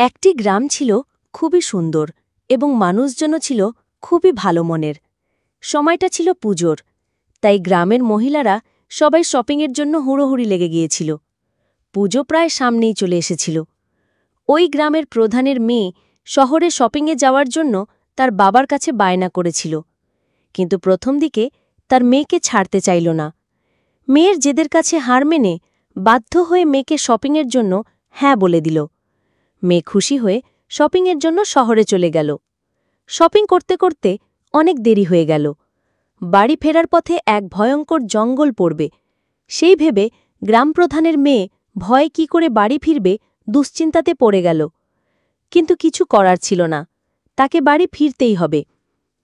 একটি গ্রাম ছিল খুবই সুন্দর এবং মানুষজনও ছিল খুবই ভালো মনের। সময়টা ছিল পুজোর, তাই গ্রামের মহিলারা সবাই শপিংয়ের জন্য হুড়োহুড়ি লেগে গিয়েছিল। পুজো প্রায় সামনেই চলে এসেছিল। ওই গ্রামের প্রধানের মেয়ে শহরে শপিংয়ে যাওয়ার জন্য তার বাবার কাছে বায়না করেছিল, কিন্তু প্রথম দিকে তার মেয়েকে ছাড়তে চাইল না। মেয়ের জেদের কাছে হার মেনে বাধ্য হয়ে মেয়েকে শপিংয়ের জন্য হ্যাঁ বলে দিল। মেয়ে খুশি হয়ে শপিংয়ের জন্য শহরে চলে গেল। শপিং করতে করতে অনেক দেরি হয়ে গেল। বাড়ি ফেরার পথে এক ভয়ঙ্কর জঙ্গল পড়বে, সেই ভেবে গ্রামপ্রধানের মেয়ে ভয়ে কি করে বাড়ি ফিরবে দুশ্চিন্তাতে পড়ে গেল। কিন্তু কিছু করার ছিল না, তাকে বাড়ি ফিরতেই হবে।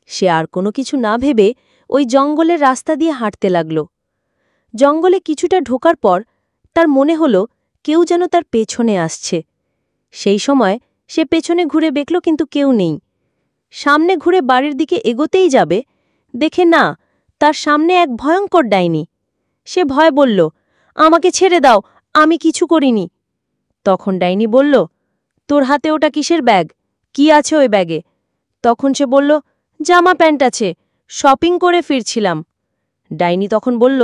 সে আর কোনো কিছু না ভেবে ওই জঙ্গলের রাস্তা দিয়ে হাঁটতে লাগল। জঙ্গলে কিছুটা ঢোকার পর তার মনে হল কেউ যেন তার পেছনে আসছে। সেই সময় সে পেছনে ঘুরে দেখল কিন্তু কেউ নেই। সামনে ঘুরে বাড়ির দিকে এগোতেই যাবে, দেখে না, তার সামনে এক ভয়ঙ্কর ডাইনি। সে ভয় বলল, আমাকে ছেড়ে দাও, আমি কিছু করিনি। তখন ডাইনি বলল, তোর হাতে ওটা কিসের ব্যাগ? কি আছে ওই ব্যাগে? তখন সে বলল, জামা প্যান্ট আছে, শপিং করে ফিরছিলাম। ডাইনি তখন বলল,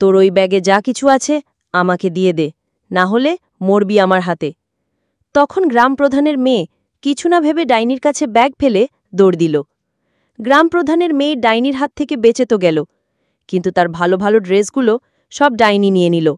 তোর ওই ব্যাগে যা কিছু আছে আমাকে দিয়ে দে, না হলে মরবি আমার হাতে। তখন গ্রামপ্রধানের মেয়ে কিছু না ভেবে ডাইনির কাছে ব্যাগ ফেলে দৌড় দিল। গ্রামপ্রধানের মেয়ে ডাইনির হাত থেকে বেঁচে তো গেল, কিন্তু তার ভালো ভালো ড্রেসগুলো সব ডাইনি নিয়ে নিল।